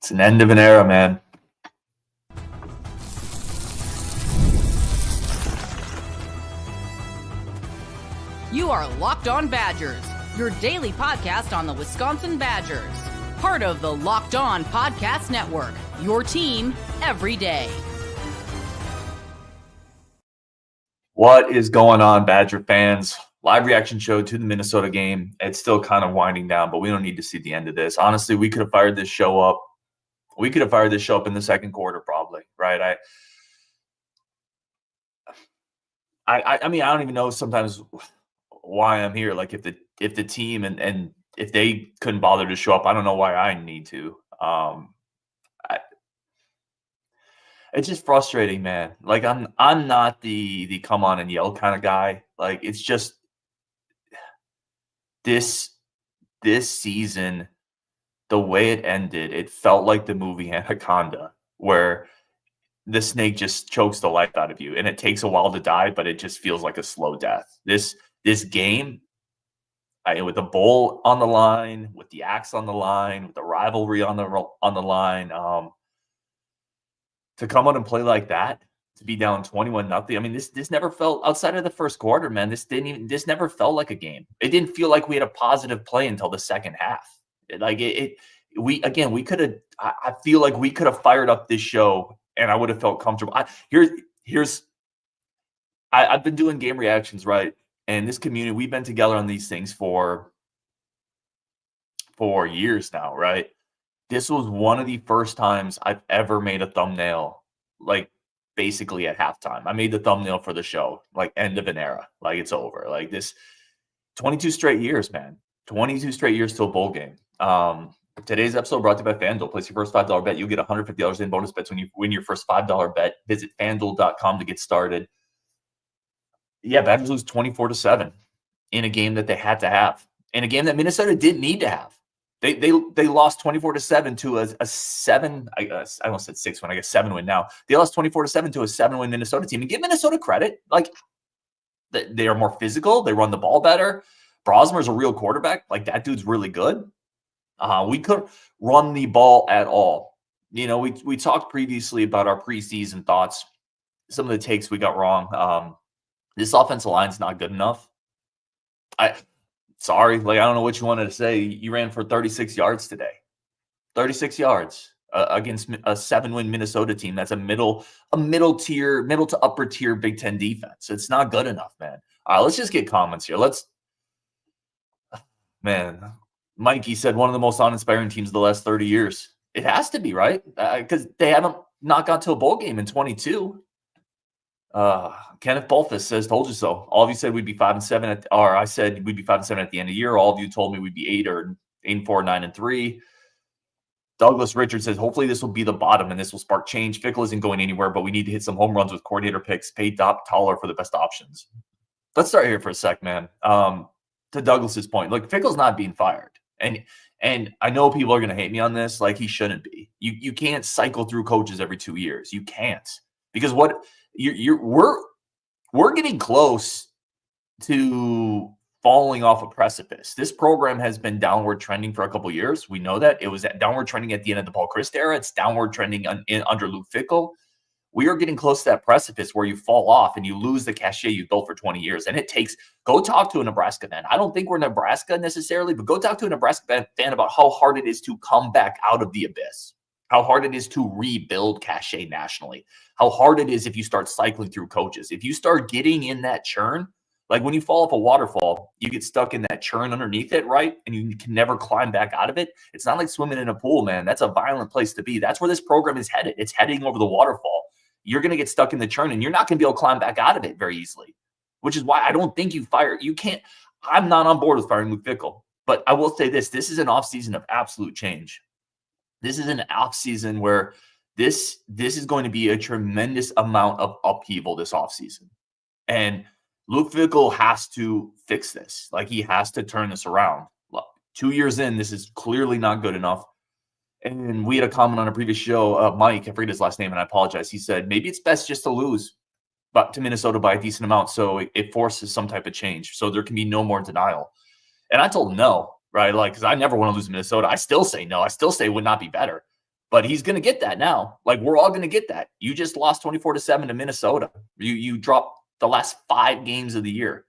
It's an end of an era, man. You are Locked On Badgers, your daily podcast on the Wisconsin Badgers. Part of the Locked On Podcast Network, your team every day. What is going on, Badger fans? Live reaction show to the Minnesota game. It's still kind of winding down, but we don't need to see the end of this. Honestly, we could have fired this show up. We could have fired this show up in the second quarter, probably, right? I mean, I don't even know sometimes why I'm here. Like, if the team and if they couldn't bother to show up, I don't know why I need to. It's just frustrating, man. Like, I'm not the come on and yell kind of guy. Like, it's just this season, the way it ended, it felt like the movie Anaconda, where the snake just chokes the life out of you, and it takes a while to die, but it just feels like a slow death. This game, with the bowl on the line, with the axe on the line, with the rivalry on the line, to come out and play like that, to be down 21-0. I mean, this never felt, outside of the first quarter, man. This never felt like a game. It didn't feel like we had a positive play until the second half. We could have. I feel like we could have fired up this show, and I would have felt comfortable. I've been doing game reactions, right? And this community, we've been together on these things for years now, right? This was one of the first times I've ever made a thumbnail, like, basically at halftime. I made the thumbnail for the show, like, end of an era. Like, it's over. Like, this 22 straight years, man. 22 straight years to a bowl game. Today's episode brought to you by FanDuel. Place your first $5 bet. You'll get $150 in bonus bets when you win your first $5 bet. Visit FanDuel.com to get started. Yeah, Badgers lose 24-7 in a game that they had to have. In a game that Minnesota didn't need to have. They lost 24-7 to a 7. I almost said 6 win. I guess 7 win now. They lost 24-7 to a 7-win Minnesota team. And give Minnesota credit. Like, they are more physical. They run the ball better. Brosmer's a real quarterback. Like, that dude's really good. We couldn't run the ball at all. You know, we talked previously about our preseason thoughts. Some of the takes we got wrong. This offensive line's not good enough. Sorry, like, I don't know what you wanted to say. You ran for 36 yards today. 36 yards against a 7-win Minnesota team. That's a middle to upper tier Big Ten defense. It's not good enough, man. All right, let's just get comments here. Man, Mikey said one of the most uninspiring teams of the last 30 years. It has to be, right? Because they haven't not got to a bowl game in 22. Kenneth Bolfus says, told you so. All of you said we'd be 5-7 I said we'd be 5-7 at the end of the year. All of you told me we'd be 8 or 8-4, 9-3. Douglas Richards says, hopefully this will be the bottom and this will spark change. Fickell isn't going anywhere, but we need to hit some home runs with coordinator picks. Pay taller for the best options. Let's start here for a sec, man. To Douglas's point, look, Fickell's not being fired. And I know people are going to hate me on this. Like, he shouldn't be. You can't cycle through coaches every 2 years. You can't. Because we're getting close to falling off a precipice. This program has been downward trending for a couple years. We know that. It was downward trending at the end of the Paul Chryst era. It's downward trending under Luke Fickell. We are getting close to that precipice where you fall off and you lose the cachet you built for 20 years. And it takes, go talk to a Nebraska fan. I don't think we're Nebraska necessarily, but go talk to a Nebraska fan about how hard it is to come back out of the abyss. How hard it is to rebuild cachet nationally. How hard it is if you start cycling through coaches. If you start getting in that churn, like when you fall off a waterfall, you get stuck in that churn underneath it, right? And you can never climb back out of it. It's not like swimming in a pool, man. That's a violent place to be. That's where this program is headed. It's heading over the waterfall. You're going to get stuck in the churn, and you're not going to be able to climb back out of it very easily, which is why I don't think you can't. I'm not on board with firing Luke Fickell, but I will say this. This is an offseason of absolute change. This is an offseason where this is going to be a tremendous amount of upheaval this offseason. And Luke Fickell has to fix this. Like, he has to turn this around. Look, 2 years in, this is clearly not good enough. And we had a comment on a previous show, Mike, I forget his last name, and I apologize. He said, maybe it's best just to lose to Minnesota by a decent amount so it forces some type of change so there can be no more denial. And I told him no. Right? Like, because I never want to lose to Minnesota. I still say no. I still say it would not be better. But he's going to get that now. Like, we're all going to get that. You just lost 24-7 to Minnesota. You dropped the last 5 games of the year.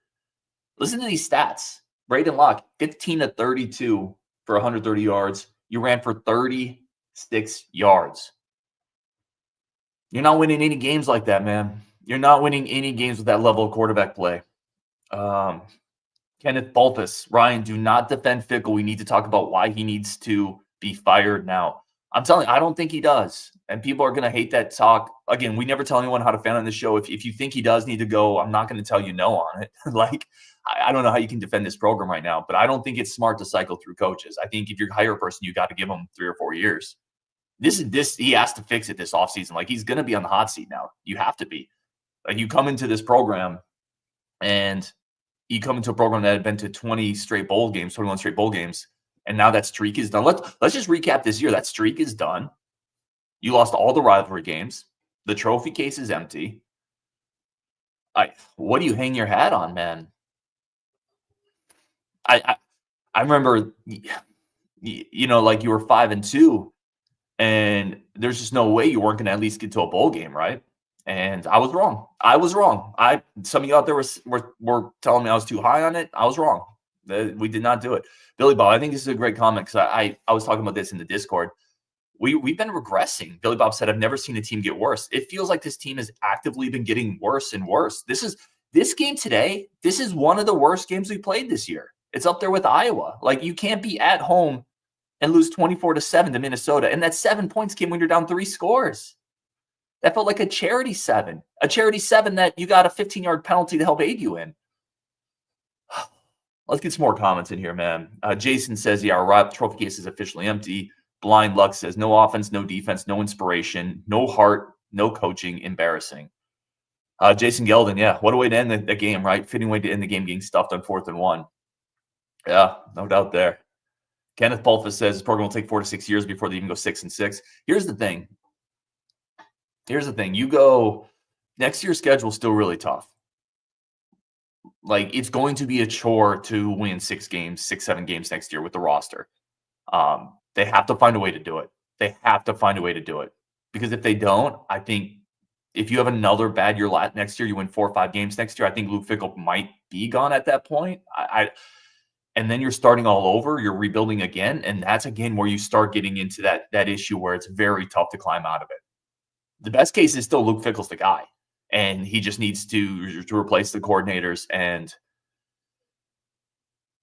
Listen to these stats. Braden Locke, 15-32 for 130 yards. You ran for 36 yards. You're not winning any games like that, man. You're not winning any games with that level of quarterback play. Kenneth Baltus, Ryan, do not defend Fickell. We need to talk about why he needs to be fired now. I'm telling you, I don't think he does. And people are going to hate that talk. Again, we never tell anyone how to fan on the show. If you think he does need to go, I'm not going to tell you no on it. Like, I don't know how you can defend this program right now, but I don't think it's smart to cycle through coaches. I think if you're a hire person, you got to give him 3 or 4 years. He has to fix it this offseason. Like, he's going to be on the hot seat now. You have to be. Like, you come into this program and you come into a program that had been to 21 straight bowl games, and now that streak is done. Let's just recap this year. That streak is done. You lost all the rivalry games. The trophy case is empty. What do you hang your hat on, man? I remember, like, you were 5-2, and there's just no way you weren't going to at least get to a bowl game, right? And I was wrong. Some of you out there were telling me I was too high on it. I was wrong. We did not do it. Billy Bob, I think this is a great comment because I was talking about this in the Discord. We've been regressing. Billy Bob said, I've never seen a team get worse. It feels like this team has actively been getting worse and worse. This game today, this is one of the worst games we played this year. It's up there with Iowa. Like, you can't be at home and lose 24-7 to Minnesota. And that 7 points came when you're down 3 scores. That felt like a charity 7. A charity 7 that you got a 15-yard penalty to help aid you in. Let's get some more comments in here, man. Jason says, yeah, our trophy case is officially empty. Blind Luck says, no offense, no defense, no inspiration, no heart, no coaching, embarrassing. Jason Geldon, yeah, what a way to end the game, right? Fitting way to end the game, getting stuffed on 4th and 1. Yeah, no doubt there. Kenneth Baltus says this program will take 4 to 6 years before they even go 6-6. Here's the thing. You go, next year's schedule is still really tough. Like, it's going to be a chore to win 6 games, 7 games next year with the roster. They have to find a way to do it. Because if they don't, I think if you have another bad year next year, you win 4 or 5 games next year, I think Luke Fickell might be gone at that point. And then you're starting all over, you're rebuilding again, and that's again where you start getting into that issue where it's very tough to climb out of it. The best case is still Luke Fickell's the guy, and he just needs to replace the coordinators. And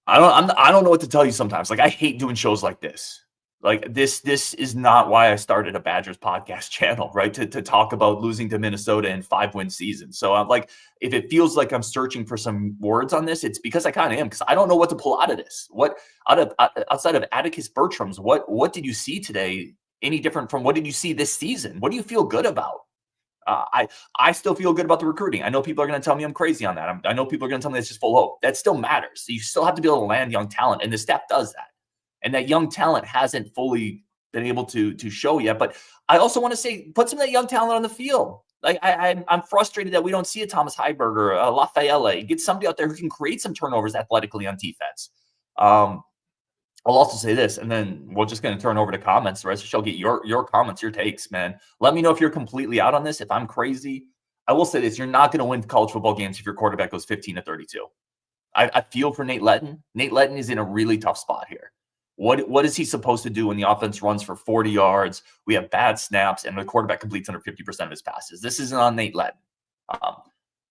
I don't know what to tell you sometimes. Like, I hate doing shows like this. Like, this is not why I started a Badgers podcast channel, right? To talk about losing to Minnesota in 5-win season. So I'm like, if it feels like I'm searching for some words on this, it's because I kind of am, because I don't know what to pull out of this. Outside of Atticus Bertram's, what did you see today? Any different from what did you see this season? What do you feel good about? I still feel good about the recruiting. I know people are going to tell me I'm crazy on that. I know people are going to tell me it's just full hope. That still matters. So you still have to be able to land young talent, and the staff does that. And that young talent hasn't fully been able to show yet. But I also want to say, put some of that young talent on the field. Like, I'm frustrated that we don't see a Thomas Heiberger, a Lafayette. Get somebody out there who can create some turnovers athletically on defense. I'll also say this, and then we're just going to turn over to comments. The rest of the show, get your comments, your takes, man. Let me know if you're completely out on this, if I'm crazy. I will say this, you're not going to win college football games if your quarterback goes 15-32. I feel for Nate Letton. Nate Letton is in a really tough spot here. What is he supposed to do when the offense runs for 40 yards? We have bad snaps, and the quarterback completes under 50% of his passes. This isn't on Nate Letton.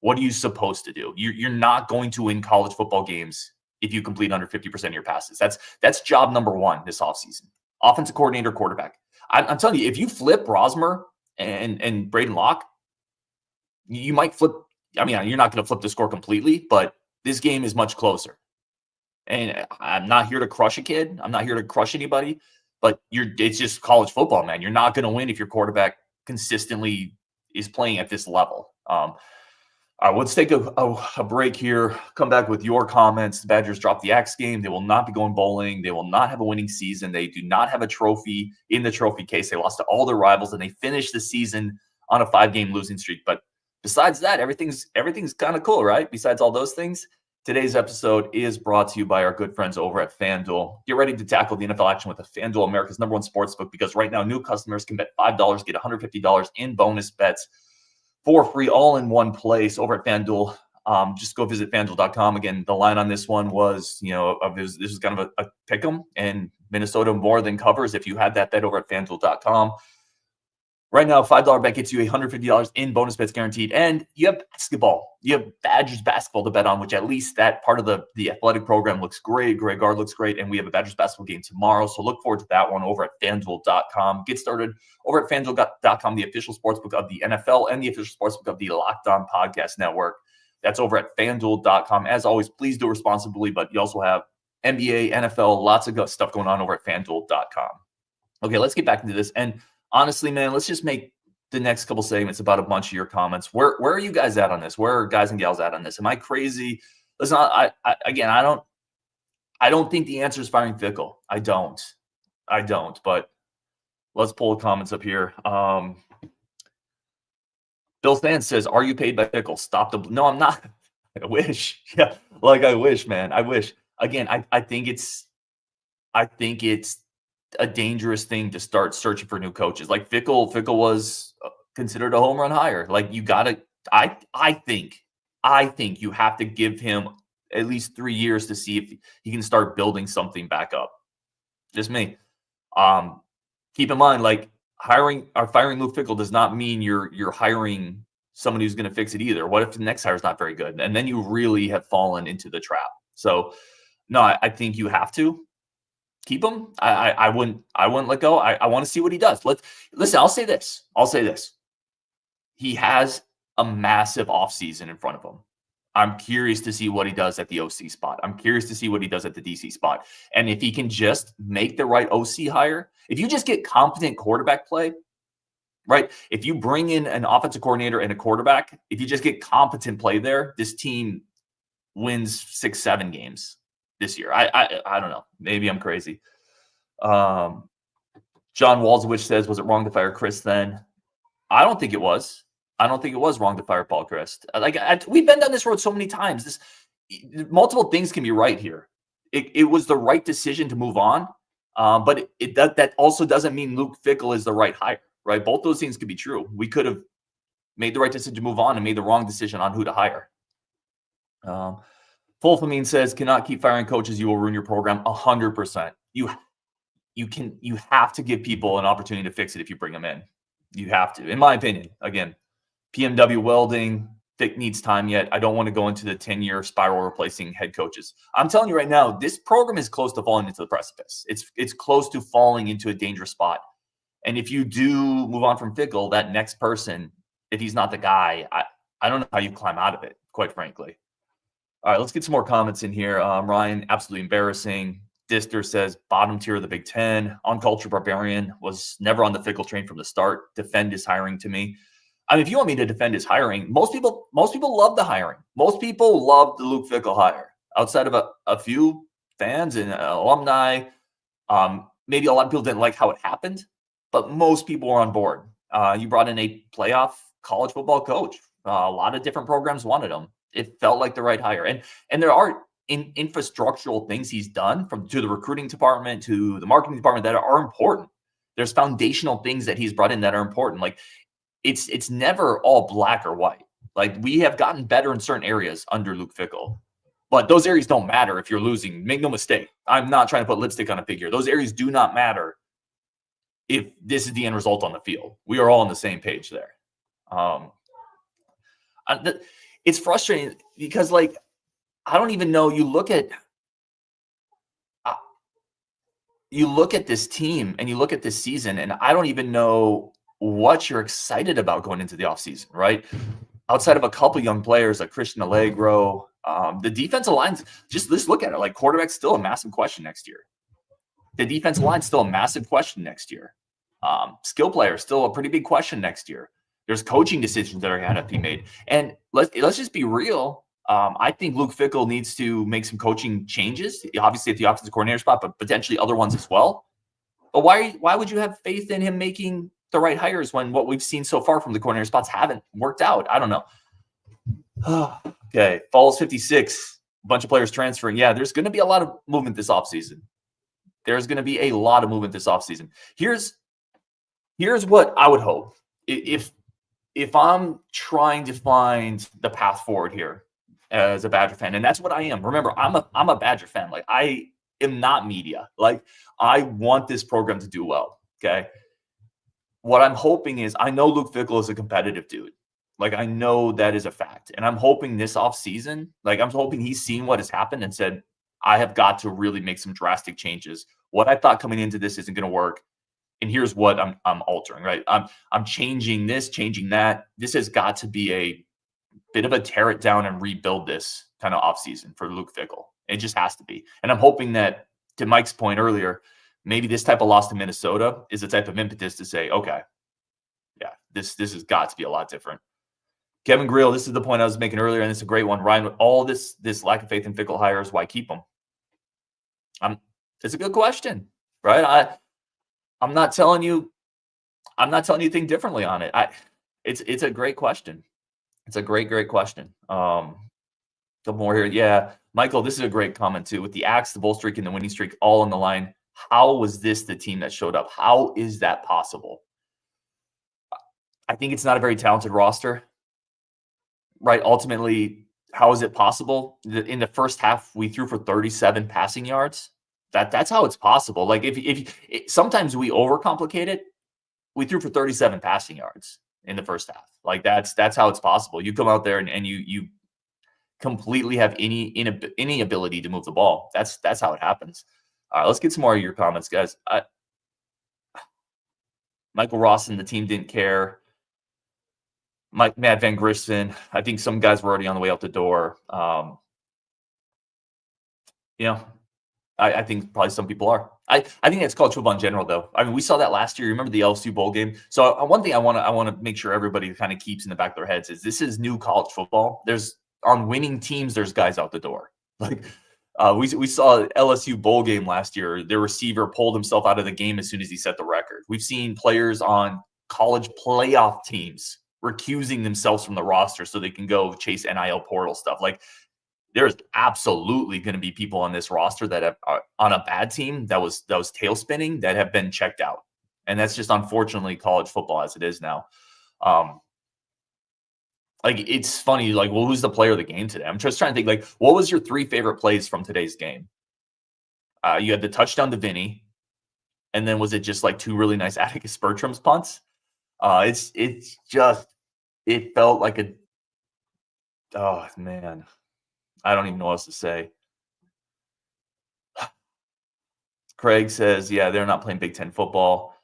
What are you supposed to do? You're not going to win college football games if you complete under 50% of your passes. That's job number 1 this offseason. Offensive coordinator, quarterback. I'm telling you, if you flip Rosmer and Braden Locke, you might flip. I mean, you're not going to flip the score completely, but this game is much closer. And I'm not here to crush a kid. I'm not here to crush anybody. But it's just college football, man. You're not going to win if your quarterback consistently is playing at this level. All right, let's take a break here. Come back with your comments. The Badgers dropped the Axe game. They will not be going bowling. They will not have a winning season. They do not have a trophy in the trophy case. They lost to all their rivals, and they finished the season on a 5-game losing streak. But besides that, everything's kind of cool, right? Besides all those things. Today's episode is brought to you by our good friends over at FanDuel. Get ready to tackle the NFL action with the FanDuel, America's #1 sportsbook, because right now new customers can bet $5, get $150 in bonus bets for free, all in one place over at FanDuel. Just go visit FanDuel.com. Again, the line on this one was, this is kind of a pick 'em, and Minnesota more than covers if you had that bet over at FanDuel.com. Right now, $5 bet gets you $150 in bonus bets guaranteed. And you have basketball. You have Badgers basketball to bet on, which at least that part of the athletic program looks great. Greg Gard looks great. And we have a Badgers basketball game tomorrow. So look forward to that one over at FanDuel.com. Get started over at FanDuel.com, the official sportsbook of the NFL and the official sportsbook of the Locked On Podcast Network. That's over at FanDuel.com. As always, please do responsibly, but you also have NBA, NFL, lots of good stuff going on over at FanDuel.com. Okay, let's get back into this. And honestly, man, let's just make the next couple segments about a bunch of your comments. Where are you guys at on this? Where are guys and gals at on this? Am I crazy? Listen, I don't think the answer is firing Fickell. I don't. But let's pull the comments up here. Bill Stan says, "Are you paid by Fickell? Stop the." No, I'm not. I wish. Yeah, I wish, man. I wish. Again, I think it's a dangerous thing to start searching for new coaches. Like Fickell was considered a home run hire. Like you gotta, I think you have to give him at least 3 years to see if he can start building something back up. Just me. Keep in mind, like firing Luke Fickell does not mean you're hiring somebody who's going to fix it either. What if the next hire is not very good? And then you really have fallen into the trap. So no, I think you have to keep him. I wouldn't let go. I want to see what he does. Listen, I'll say this. He has a massive offseason in front of him. I'm curious to see what he does at the OC spot. I'm curious to see what he does at the DC spot. And if he can just make the right OC hire, if you just get competent quarterback play, right? If you bring in an offensive coordinator and a quarterback, if you just get competent play there, this team wins 6-7 games this year. I don't know. Maybe I'm crazy. John Walzowicz says, "Was it wrong to fire Chris then?" I don't think it was. I don't think it was wrong to fire Paul Chryst. We've been down this road so many times. Multiple things can be right here. It was the right decision to move on, but that also doesn't mean Luke Fickell is the right hire, right? Both those things could be true. We could have made the right decision to move on and made the wrong decision on who to hire. Fulfamine says, "Cannot keep firing coaches. You will ruin your program." 100%. You have to give people an opportunity to fix it if you bring them in. You have to, in my opinion. Again, PMW Welding, Fick needs time yet. I don't want to go into the 10-year spiral replacing head coaches. I'm telling you right now, this program is close to falling into the precipice. It's close to falling into a dangerous spot. And if you do move on from Fickell, that next person, if he's not the guy, I don't know how you climb out of it, quite frankly. All right, let's get some more comments in here. Ryan, absolutely embarrassing. Dister says, "Bottom tier of the Big Ten. Uncultured Barbarian was never on the Fickell train from the start. Defend his hiring to me." I mean, if you want me to defend his hiring, most people love the hiring. Most people love the Luke Fickell hire. Outside of a few fans and alumni, maybe a lot of people didn't like how it happened, but most people were on board. You brought in a playoff college football coach. A lot of different programs wanted him. It felt like the right hire. And there are infrastructural things he's done to the recruiting department, to the marketing department that are important. There's foundational things that he's brought in that are important. Like it's never all black or white. Like we have gotten better in certain areas under Luke Fickell, but those areas don't matter if you're losing. Make no mistake. I'm not trying to put lipstick on a pig here. Those areas do not matter if this is the end result on the field. We are all on the same page there. It's frustrating because, like, I don't even know. You look at this team and you look at this season, and I don't even know what you're excited about going into the offseason, right? Outside of a couple young players like Christian Allegro, the defensive line's just let's look at it. Like, quarterback's still a massive question next year. The defensive line's still a massive question next year. Skill players still a pretty big question next year. There's coaching decisions that are going to have to be made. And let's just be real. I think Luke Fickell needs to make some coaching changes, obviously at the offensive coordinator spot, but potentially other ones as well. But why would you have faith in him making the right hires when what we've seen so far from the coordinator spots haven't worked out? I don't know. Okay. Falls 56. bunch of players transferring. Yeah, there's going to be a lot of movement this offseason. There's going to be a lot of movement this offseason. Here's what I would hope. If I'm trying to find the path forward here as a Badger fan, and that's what I am. Remember, I'm a Badger fan. Like, I am not media. Like, I want this program to do well. Okay. What I'm hoping is, I know Luke Fickell is a competitive dude. Like, I know that is a fact. And I'm hoping this offseason, like, I'm hoping he's seen what has happened and said, I have got to really make some drastic changes. What I thought coming into this isn't going to work. And here's what I'm altering, right? I'm changing this, changing that. This has got to be a bit of a tear it down and rebuild this kind of offseason for Luke Fickell. It just has to be. And I'm hoping that, to Mike's point earlier, maybe this type of loss to Minnesota is the type of impetus to say, okay, yeah, this has got to be a lot different. Kevin Greal, this is the point I was making earlier, and it's a great one. Ryan, with all this lack of faith in Fickell hires, why keep them? It's a good question, right? I'm not telling you think differently on it. It's a great question. It's a great question. Couple more here. Yeah. Michael, this is a great comment too. With the axe, the bowl streak, and the winning streak all on the line, how was this the team that showed up? How is that possible? I think it's not a very talented roster, right? Ultimately, how is it possible? In the first half, we threw for 37 passing yards. That's how it's possible. Like, if sometimes we overcomplicate it, we threw for 37 passing yards in the first half. Like, that's how it's possible. You come out there and you completely have any ability to move the ball. That's how it happens. All right, let's get some more of your comments, guys. Michael Ross and the team didn't care. Matt Van Griffin, I think some guys were already on the way out the door. I think probably some people are. I think it's college football in general, though. I mean, we saw that last year. You remember the LSU bowl game? So one thing I want to make sure everybody kind of keeps in the back of their heads is this is new college football. On winning teams, there's guys out the door. Like, we saw LSU bowl game last year. Their receiver pulled himself out of the game as soon as he set the record. We've seen players on college playoff teams recusing themselves from the roster so they can go chase NIL portal stuff. Like, there's absolutely going to be people on this roster that are on a bad team that was tail spinning that have been checked out. And that's just unfortunately college football as it is now. Like, it's funny, like, well, who's the player of the game today? I'm just trying to think, like, what was your 3 favorite plays from today's game? You had the touchdown to Vinny, and then was it just like 2 really nice Atticus Bertram's punts? It felt like oh man, I don't even know what else to say. Craig says, yeah, they're not playing Big Ten football.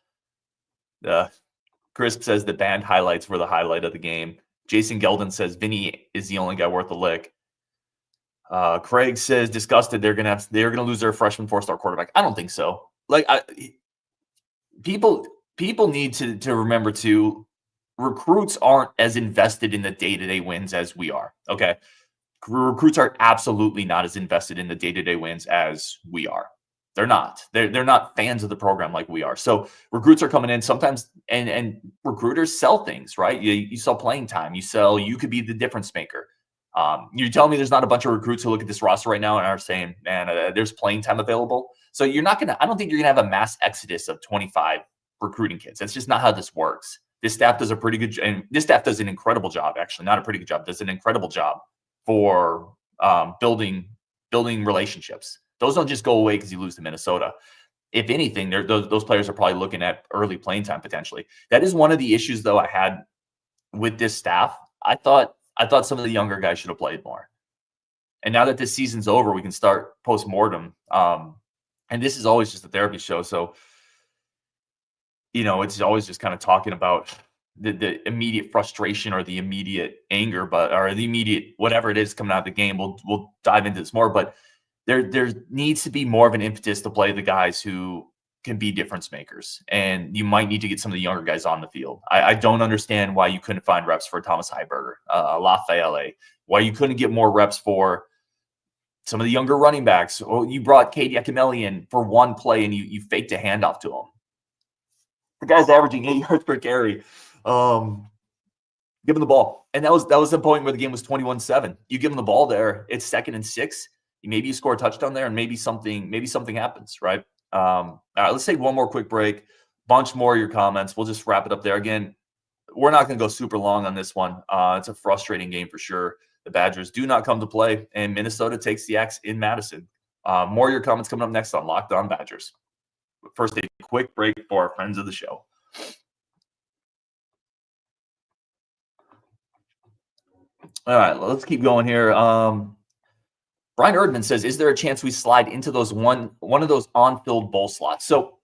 Crisp says the band highlights were the highlight of the game. Jason Geldon says Vinny is the only guy worth a lick. Craig says disgusted they're gonna lose their freshman 4-star quarterback. I don't think so. Like, people need to remember too, recruits aren't as invested in the day-to-day wins as we are. Okay. Recruits are absolutely not as invested in the day-to-day wins as we are. They're not. They're not fans of the program like we are. So recruits are coming in sometimes, and recruiters sell things, right? You sell playing time. You could be the difference maker. You're telling me there's not a bunch of recruits who look at this roster right now and are saying, man, there's playing time available. So I don't think you're going to have a mass exodus of 25 recruiting kids. That's just not how this works. This staff does does an incredible job, actually, not a pretty good job, does an incredible job for building relationships. Those don't just go away because you lose to Minnesota. If anything, those players are probably looking at early playing time potentially. That is one of the issues, though, I had with this staff. I thought some of the younger guys should have played more. And now that this season's over, we can start postmortem. And this is always just a therapy show. So, it's always just kind of talking about the immediate frustration or the immediate anger, or the immediate whatever it is coming out of the game. We'll dive into this more, but there needs to be more of an impetus to play the guys who can be difference makers. And you might need to get some of the younger guys on the field. I don't understand why you couldn't find reps for Thomas Heiberger, Lafayette, why you couldn't get more reps for some of the younger running backs. Or you brought Katie Akimeli in for one play and you faked a handoff to him. The guy's averaging 8 yards per carry. Give him the ball. And that was the point where the game was 21-7. You give them the ball there, it's 2nd and 6. Maybe you score a touchdown there, and maybe something happens, right? All right, let's take one more quick break. Bunch more of your comments. We'll just wrap it up there. Again, we're not going to go super long on this one. It's a frustrating game for sure. The Badgers do not come to play, and Minnesota takes the X in Madison. More of your comments coming up next on Locked On Badgers. First, a quick break for our friends of the show. All right, let's keep going here. Brian Erdman says, is there a chance we slide into those one of those on-field bowl slots? So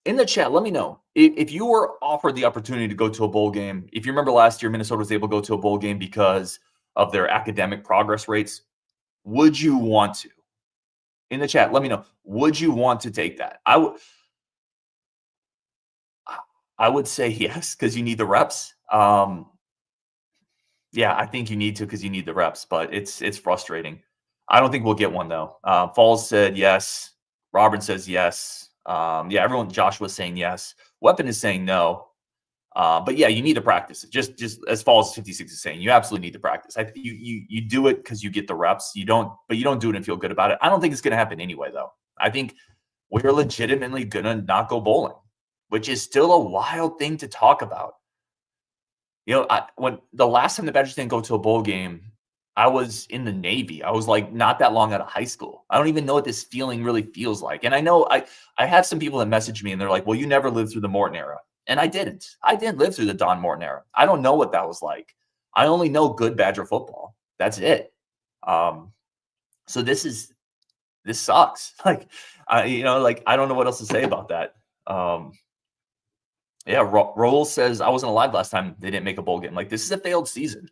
in the chat, let me know. If you were offered the opportunity to go to a bowl game, if you remember last year, Minnesota was able to go to a bowl game because of their academic progress rates, would you want to? In the chat, let me know. Would you want to take that? I would say yes, because you need the reps. Yeah, I think you need to because you need the reps, but it's frustrating. I don't think we'll get one, though. Falls said yes. Robert says yes. Yeah, everyone, Joshua's saying yes. Weapon is saying no. But yeah, you need to practice it. Just as Falls 56 is saying, you absolutely need to practice. You do it because you get the reps. You don't do it and feel good about it. I don't think it's going to happen anyway, though. I think we're legitimately going to not go bowling, which is still a wild thing to talk about. You know, when the last time the Badgers didn't go to a bowl game, I was in the Navy. I was like not that long out of high school. I don't even know what this feeling really feels like. And I know I have some people that message me and they're like, well, you never lived through the Morton era. And I didn't. I didn't live through the Don Morton era. I don't know what that was like. I only know good Badger football. That's it. So this sucks. Like, I don't know what else to say about that. Yeah, Roll says, I wasn't alive last time they didn't make a bowl game. Like, this is a failed season.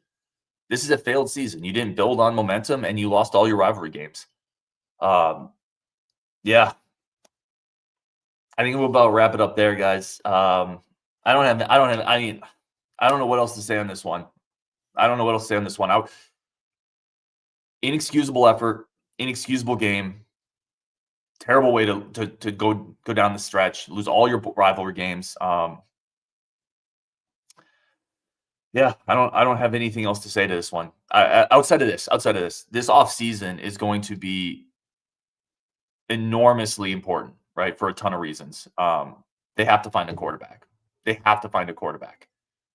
This is a failed season. You didn't build on momentum, and you lost all your rivalry games. Yeah. I think we'll about wrap it up there, guys. I don't know what else to say on this one. Inexcusable effort, inexcusable game. Terrible way to go down the stretch, lose all your rivalry games. Yeah, I don't have anything else to say to this one. Outside of this offseason is going to be enormously important, right? For a ton of reasons. They have to find a quarterback.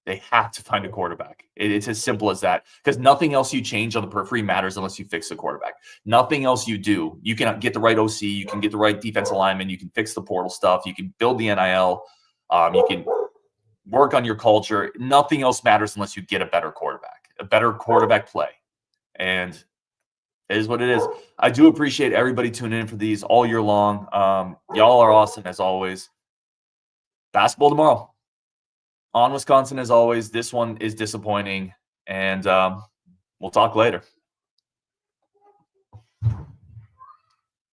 It's as simple as that, because nothing else you change on the periphery matters unless you fix the quarterback. Nothing else you do. You can get the right OC, you can get the right defensive lineman, you can fix the portal stuff, you can build the NIL, you can work on your culture. Nothing else matters unless you get a better quarterback play. And it is what it is. I do appreciate everybody tuning in for these all year long. Y'all are awesome as always. Basketball tomorrow. On Wisconsin as always. This one is disappointing, and we'll talk later.